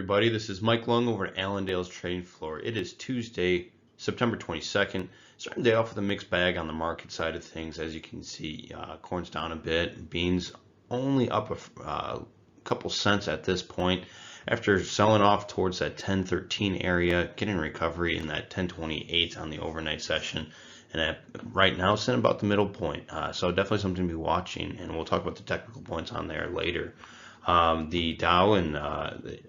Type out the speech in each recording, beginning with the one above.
everybody. This is Mike Lung over at Allendale's trading floor. It is Tuesday, September 22nd. Starting the day off with a mixed bag on the market side of things. As you can see, corn's down a bit. Beans only up a couple cents at this point after selling off towards that 10.13 area, getting recovery in that 10.28 on the overnight session. And right now, sitting about the middle point. So definitely something to be watching, and we'll talk about the technical points on there later. The Dow and the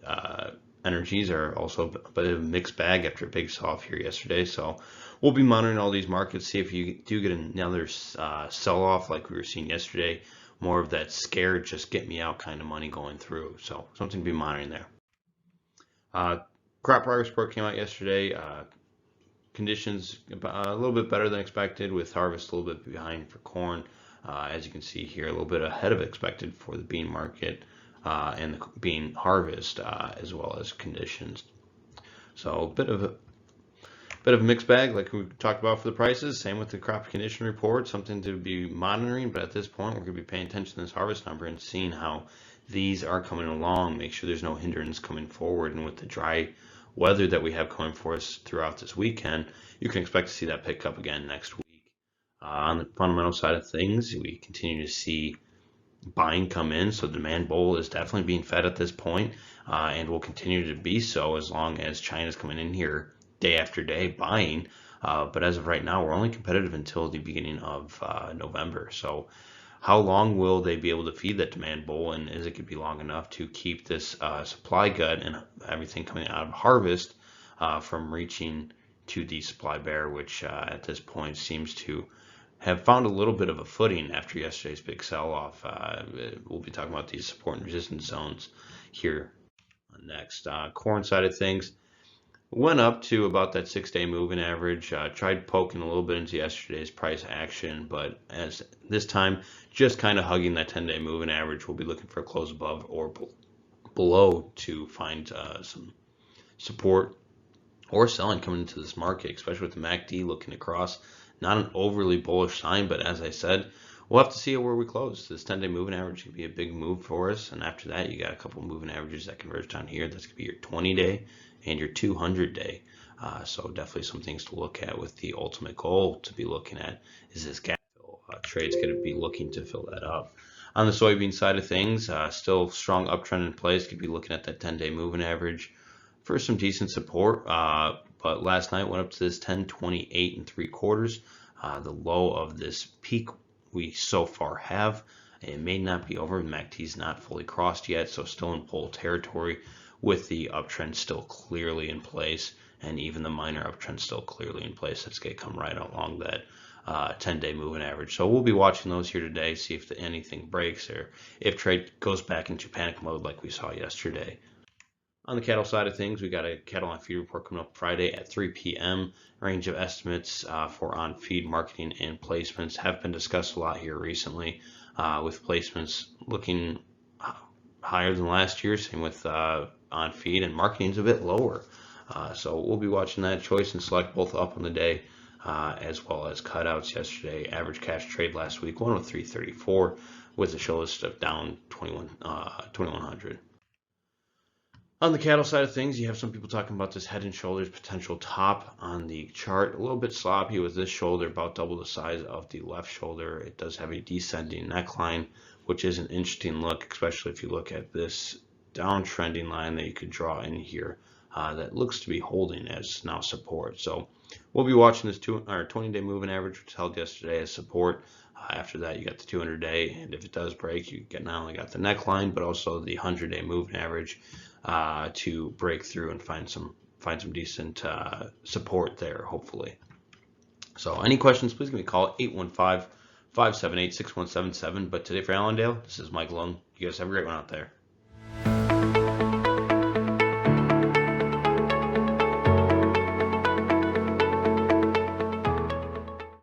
energies are also a bit of a mixed bag after a big sell-off here yesterday. So we'll be monitoring all these markets, see if you do get another sell-off like we were seeing yesterday, more of that scared, just get me out kind of money going through. So something to be monitoring there. Crop progress report came out yesterday. Conditions a little bit better than expected, with harvest a little bit behind for corn. As you can see here, a little bit ahead of expected for the bean market and the bean harvest, as well as conditions. So a bit of a mixed bag, like we talked about for the prices. Same with the crop condition report, something to be monitoring. But at this point, we're going to be paying attention to this harvest number and seeing how these are coming along. Make sure there's no hindrance coming forward, and with the dry weather that we have coming for us throughout this weekend, you can expect to see that pick up again next week. On the fundamental side of things, we continue to see buying come in, so the demand bowl is definitely being fed at this point, and will continue to be so as long as China's coming in here day after day buying. But as of right now, we're only competitive until the beginning of November. So how long will they be able to feed that demand bowl, and is it going to be long enough to keep this supply gut and everything coming out of harvest from reaching to the supply bear, which at this point seems to have found a little bit of a footing after yesterday's big sell-off. We'll be talking about these support and resistance zones here next. Corn side of things went up to about that 6-day moving average. Tried poking a little bit into yesterday's price action, but as this time just kind of hugging that 10-day moving average. We'll be looking for a close above or below to find some support or selling coming into this market, especially with the MACD looking across. Not an overly bullish sign, but as I said, we'll have to see where we close. This 10-day moving average could be a big move for us, and after that, you got a couple moving averages that converge down here. That's going to be your 20-day and your 200-day. So definitely some things to look at, with the ultimate goal to be looking at is this gap fill. Trade's going to be looking to fill that up. On the soybean side of things, still strong uptrend in place. Could be looking at that 10-day moving average for some decent support. But last night went up to this 10.28 3/4, the low of this peak we so far have. It may not be over. The MACD's not fully crossed yet, so still in bull territory, with the uptrend still clearly in place, and even the minor uptrend still clearly in place. That's going to come right along that 10-day moving average. So we'll be watching those here today, see if anything breaks or if trade goes back into panic mode like we saw yesterday. On the cattle side of things, we got a cattle on feed report coming up Friday at 3 p.m. Range of estimates for on feed marketing and placements have been discussed a lot here recently, with placements looking higher than last year. Same with on feed, and marketing's a bit lower. So we'll be watching that. Choice and select both up on the day, as well as cutouts yesterday. Average cash trade last week 103.34, with a show list of down 2100. On the cattle side of things, you have some people talking about this head and shoulders potential top on the chart. A little bit sloppy with this shoulder, about double the size of the left shoulder. It does have a descending neckline, which is an interesting look, especially if you look at this downtrending line that you could draw in here that looks to be holding as now support. So we'll be watching this 20-day moving average, which held yesterday as support. After that, you got the 200-day, and if it does break, you get not only got the neckline, but also the 100-day moving average to break through and find some decent support there, hopefully. So any questions, please give me a call, 815-578-6177. But today for Allendale, this is Mike Lung. You guys have a great one out there.